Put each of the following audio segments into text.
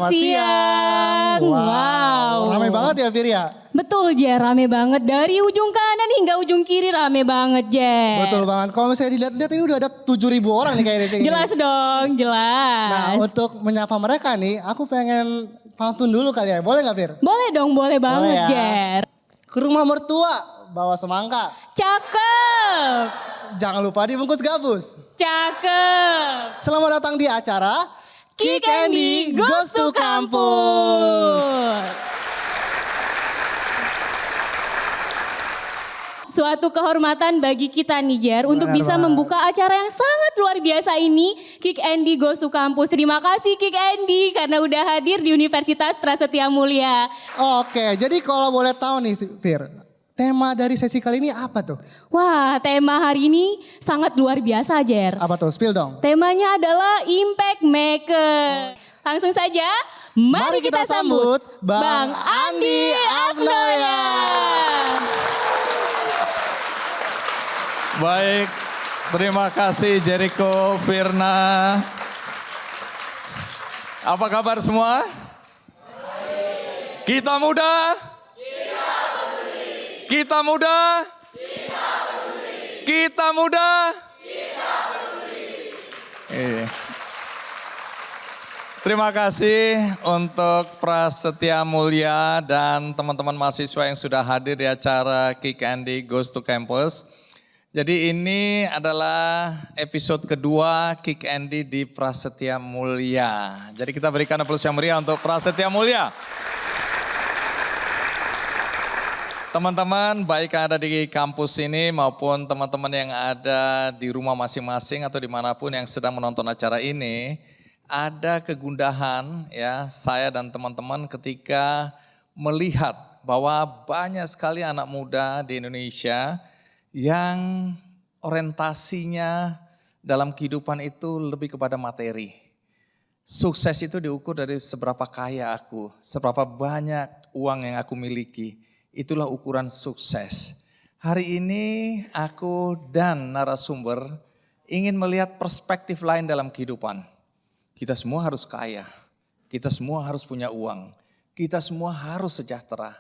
Selamat siang. Wow. Ramai banget ya Fir ya? Betul Jer, rame banget. Dari ujung kanan hingga ujung kiri rame banget Jer. Betul banget. Kalau misalnya dilihat-lihat ini udah ada 7.000 orang nih kayaknya. Jelas dong, jelas. Nah untuk menyapa mereka nih, aku pengen pantun dulu kali ya. Boleh gak Fir? Boleh dong, boleh banget ya. Jer. Ke rumah mertua, bawa semangka. Cakep. Jangan lupa dibungkus gabus. Cakep. Selamat datang di acara Kick Andy Goes to Kampus. Suatu kehormatan bagi kita nih Jer untuk bisa membuka acara yang sangat luar biasa ini, Kick Andy Goes to Kampus. Terima kasih Kick Andy karena udah hadir di Universitas Prasetya Mulia. Oke, jadi kalau boleh tahu nih Fir, tema dari sesi kali ini apa tuh? Wah, tema hari ini sangat luar biasa Jer. Apa tuh? Spill dong. Temanya adalah Impact Maker. Langsung saja, mari kita sambut Bang Andi Afnoya. Baik, terima kasih Jericho, Firna. Apa kabar semua? Kita muda? Kita muda? Kita muda? Terima kasih untuk Prasetya Mulia dan teman-teman mahasiswa yang sudah hadir di acara Kick Andy Goes to Campus. Jadi ini adalah episode kedua Kick Andy di Prasetya Mulia. Jadi kita berikan aplaus yang meriah untuk Prasetya Mulia. Teman-teman baik yang ada di kampus ini maupun teman-teman yang ada di rumah masing-masing atau dimanapun yang sedang menonton acara ini. Ada kegundahan ya saya dan teman-teman ketika melihat bahwa banyak sekali anak muda di Indonesia yang orientasinya dalam kehidupan itu lebih kepada materi. Sukses itu diukur dari seberapa kaya aku, seberapa banyak uang yang aku miliki. Itulah ukuran sukses. Hari ini aku dan narasumber ingin melihat perspektif lain dalam kehidupan. Kita semua harus kaya, kita semua harus punya uang, kita semua harus sejahtera.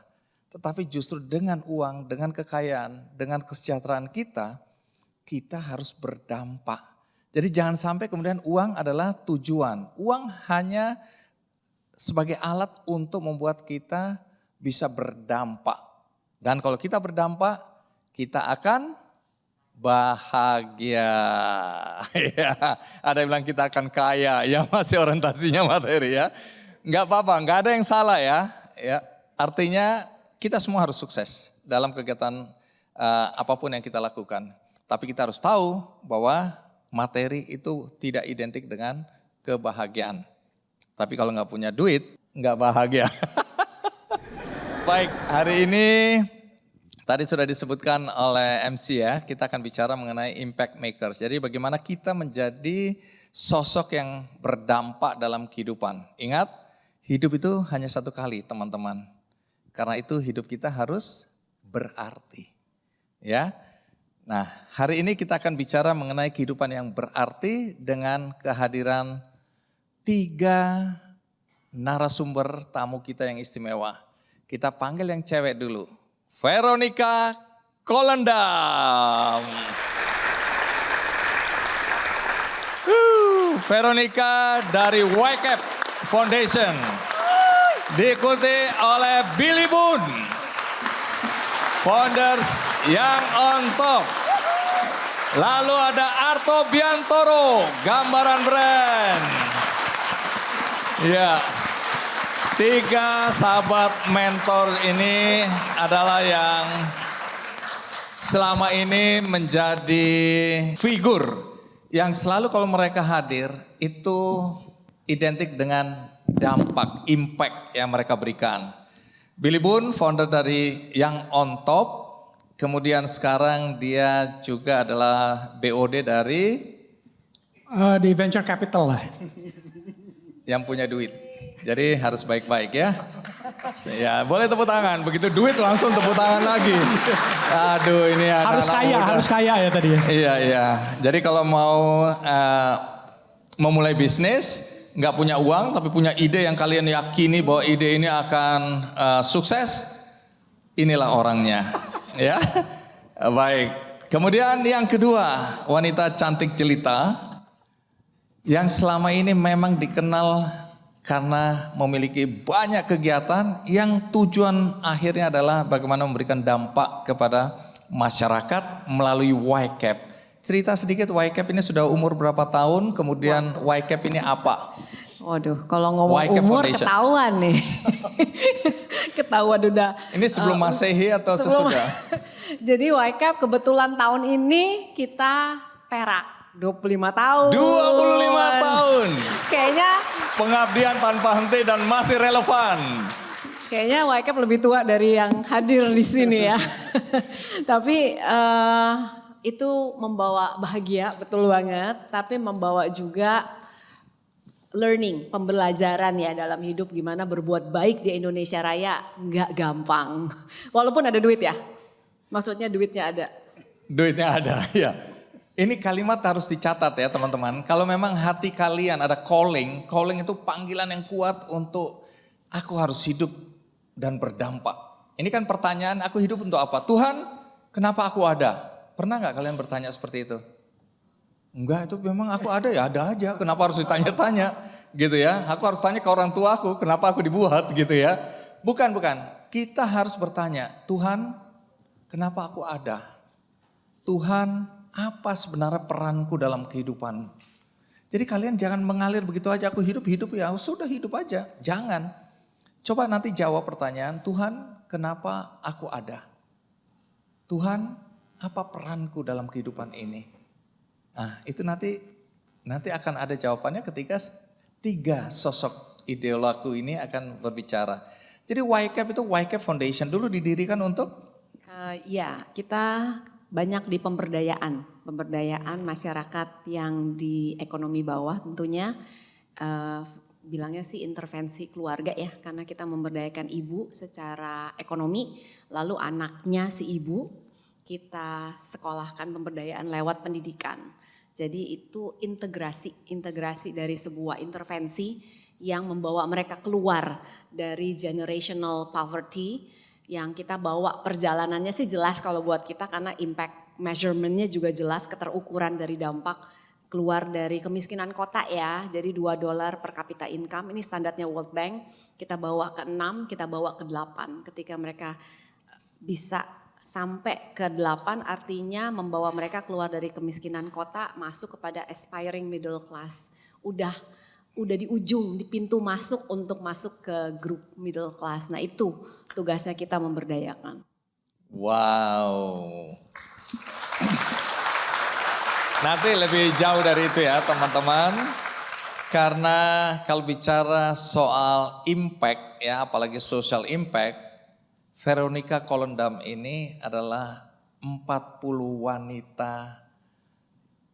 Tetapi justru dengan uang, dengan kekayaan, dengan kesejahteraan kita, kita harus berdampak. Jadi jangan sampai kemudian uang adalah tujuan. Uang hanya sebagai alat untuk membuat kita bisa berdampak. Dan kalau kita berdampak, kita akan bahagia. Ya, ada yang bilang kita akan kaya, ya masih orientasinya materi ya. Enggak apa-apa, enggak ada yang salah ya. Artinya kita semua harus sukses dalam kegiatan apapun yang kita lakukan. Tapi kita harus tahu bahwa materi itu tidak identik dengan kebahagiaan. Tapi kalau nggak punya duit, nggak bahagia. Baik, hari ini tadi sudah disebutkan oleh MC ya, kita akan bicara mengenai impact makers. Jadi bagaimana kita menjadi sosok yang berdampak dalam kehidupan. Ingat, hidup itu hanya satu kali teman-teman. Karena itu hidup kita harus berarti. Ya. Nah, hari ini kita akan bicara mengenai kehidupan yang berarti dengan kehadiran 3 narasumber tamu kita yang istimewa. Kita panggil yang cewek dulu. Veronica Kolendam. Veronica dari YCAP Foundation. Diikuti oleh Billy Boon, founders yang on top. Lalu ada Arto Biantoro, gambaran brand. Ya, 3 sahabat mentor ini adalah yang selama ini menjadi figur yang selalu kalau mereka hadir itu identik dengan dampak, impact yang mereka berikan. Billy Boon, founder dari Yang On Top. Kemudian sekarang dia juga adalah BOD dari? Di venture capital lah. Yang punya duit. Jadi harus baik-baik ya. Ya boleh tepuk tangan, begitu duit langsung tepuk tangan lagi. Aduh ini harus kaya ya tadi ya. Iya. Jadi kalau mau memulai bisnis, nggak punya uang tapi punya ide yang kalian yakini bahwa ide ini akan sukses, inilah orangnya. Ya, baik. Kemudian yang kedua, wanita cantik jelita yang selama ini memang dikenal karena memiliki banyak kegiatan yang tujuan akhirnya adalah bagaimana memberikan dampak kepada masyarakat melalui YCAP. Cerita sedikit, YCAP ini sudah umur berapa tahun, kemudian YCAP ini apa? Waduh, kalau ngomong YCAP umur Foundation. ketahuan nih. Ketahuan udah. Ini sebelum Masehi atau sesudah? Jadi YCAP kebetulan tahun ini kita perak 25 tahun. 25 tahun. Kayaknya Pengabdian tanpa henti dan masih relevan. Kayaknya YCAP lebih tua dari yang hadir di sini ya. Tapi itu membawa bahagia, betul banget. Tapi membawa juga learning, pembelajaran ya dalam hidup gimana berbuat baik di Indonesia Raya. Nggak gampang. Walaupun ada duit ya. Maksudnya duitnya ada. Duitnya ada, ya. Ini kalimat harus dicatat ya teman-teman. Kalau memang hati kalian ada calling itu panggilan yang kuat untuk aku harus hidup dan berdampak. Ini kan pertanyaan, aku hidup untuk apa? Tuhan, kenapa aku ada? Pernah nggak kalian bertanya seperti itu? Enggak, itu memang aku ada ya ada aja. Kenapa harus ditanya-tanya gitu ya? Aku harus tanya ke orang tua aku, kenapa aku dibuat gitu ya? Bukan. Kita harus bertanya, Tuhan, kenapa aku ada? Tuhan, apa sebenarnya peranku dalam kehidupan? Jadi kalian jangan mengalir begitu aja, aku hidup ya, sudah hidup aja. Jangan. Coba nanti jawab pertanyaan, Tuhan, kenapa aku ada? Tuhan, apa peranku dalam kehidupan ini? Nah, itu nanti akan ada jawabannya ketika 3 sosok ideologku ini akan berbicara. Jadi YCAP itu YCAP Foundation dulu didirikan untuk? Ya, kita banyak di pemberdayaan masyarakat yang di ekonomi bawah tentunya. Bilangnya sih intervensi keluarga ya, karena kita memberdayakan ibu secara ekonomi, lalu anaknya si ibu kita sekolahkan pemberdayaan lewat pendidikan. Jadi itu integrasi dari sebuah intervensi yang membawa mereka keluar dari generational poverty, yang kita bawa perjalanannya sih jelas kalau buat kita karena impact measurementnya juga jelas, keterukuran dari dampak keluar dari kemiskinan kota ya. Jadi $2 per kapita income, ini standarnya World Bank, kita bawa ke 6, kita bawa ke 8. Ketika mereka bisa sampai ke 8 artinya membawa mereka keluar dari kemiskinan kota masuk kepada aspiring middle class. Udah di ujung, di pintu masuk untuk masuk ke grup middle class. Nah itu tugasnya kita memberdayakan. Wow. Nanti lebih jauh dari itu ya teman-teman. Karena kalau bicara soal impact ya, apalagi social impact, Veronica Kolendam ini adalah 40 wanita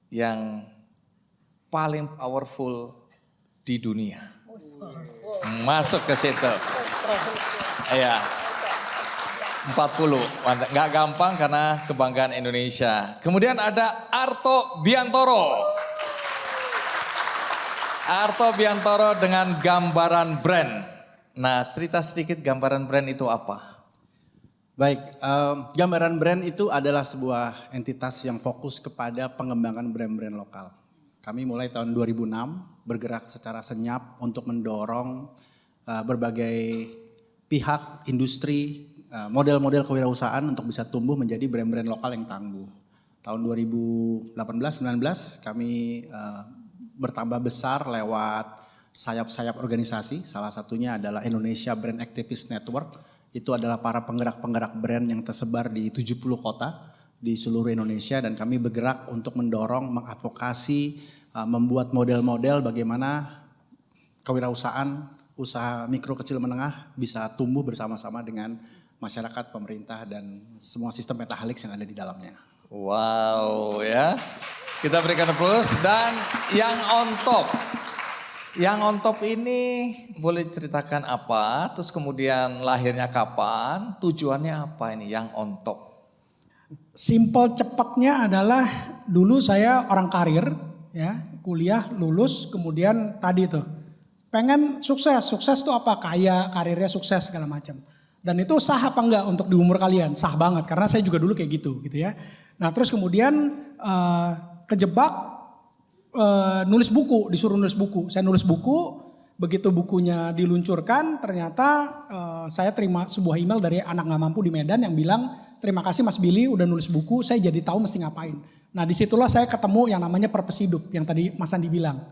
yang paling powerful di dunia. Masuk ke situ. Iya. 40, nggak gampang karena kebanggaan Indonesia. Kemudian ada Arto Biantoro. Arto Biantoro dengan gambaran brand. Nah, cerita sedikit gambaran brand itu apa? Baik, gambaran brand itu adalah sebuah entitas yang fokus kepada pengembangan brand-brand lokal. Kami mulai tahun 2006 bergerak secara senyap untuk mendorong berbagai pihak, industri, model-model kewirausahaan untuk bisa tumbuh menjadi brand-brand lokal yang tangguh. Tahun 2018-19 kami bertambah besar lewat sayap-sayap organisasi, salah satunya adalah Indonesia Brand Activist Network. Itu adalah para penggerak-penggerak brand yang tersebar di 70 kota di seluruh Indonesia, dan kami bergerak untuk mendorong, mengadvokasi, membuat model-model bagaimana kewirausahaan, usaha mikro kecil menengah bisa tumbuh bersama-sama dengan masyarakat, pemerintah, dan semua sistem pentahelix yang ada di dalamnya. Wow ya, kita berikan plus. Dan yang on top ini boleh ceritakan apa, terus kemudian lahirnya kapan, tujuannya apa ini yang on top? Simple cepatnya adalah dulu saya orang karir ya, kuliah lulus kemudian tadi tuh pengen sukses. Sukses tuh apa? Kaya, karirnya sukses segala macam. Dan itu sah apa enggak untuk di umur kalian? Sah banget karena saya juga dulu kayak gitu ya. Nah terus kemudian kejebak nulis buku, disuruh nulis buku. Saya nulis buku, begitu bukunya diluncurkan ternyata saya terima sebuah email dari anak nggak mampu di Medan yang bilang terima kasih Mas Billy udah nulis buku, saya jadi tahu mesti ngapain. Nah disitulah saya ketemu yang namanya purpose hidup yang tadi Mas Andi bilang.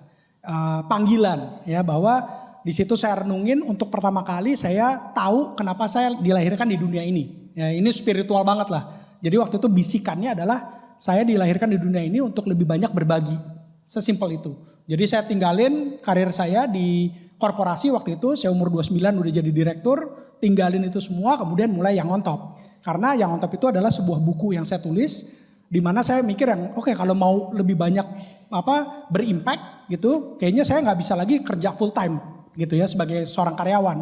Panggilan ya bahwa di situ saya renungin untuk pertama kali saya tahu kenapa saya dilahirkan di dunia ini. Ya, ini spiritual banget lah. Jadi waktu itu bisikannya adalah saya dilahirkan di dunia ini untuk lebih banyak berbagi. Sesimpel itu. Jadi saya tinggalin karir saya di korporasi waktu itu. Saya umur 29 udah jadi direktur. Tinggalin itu semua kemudian mulai Yang on Top. Karena Yang on Top itu adalah sebuah buku yang saya tulis. Di mana saya mikir yang oke, kalau mau lebih banyak berimpact gitu. Kayaknya saya gak bisa lagi kerja full time. Gitu ya sebagai seorang karyawan.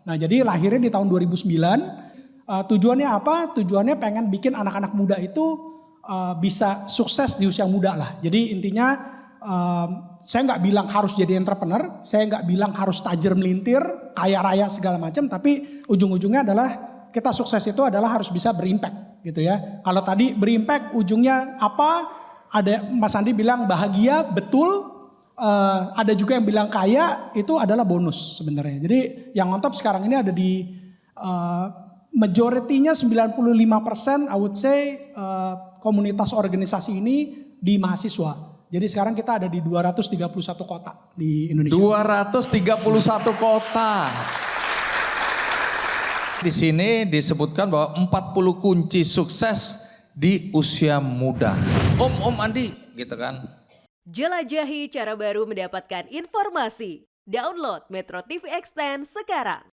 Nah jadi lahirnya di tahun 2009. Tujuannya apa? Tujuannya pengen bikin anak-anak muda itu bisa sukses di usia muda lah. Jadi intinya saya nggak bilang harus jadi entrepreneur, saya nggak bilang harus tajir melintir, kaya raya segala macam. Tapi ujung-ujungnya adalah kita sukses itu adalah harus bisa berimpact gitu ya. Kalau tadi berimpact ujungnya apa? Ada Mas Andi bilang bahagia betul. Ada juga yang bilang kaya, itu adalah bonus sebenarnya. Jadi Yang on Top sekarang ini ada di majority-nya 95% I would say komunitas organisasi ini di mahasiswa. Jadi sekarang kita ada di 231 kota di Indonesia. 231 kota. Di sini disebutkan bahwa 40 kunci sukses di usia muda. Om Andi gitu kan. Jelajahi cara baru mendapatkan informasi. Download Metro TV Extend sekarang.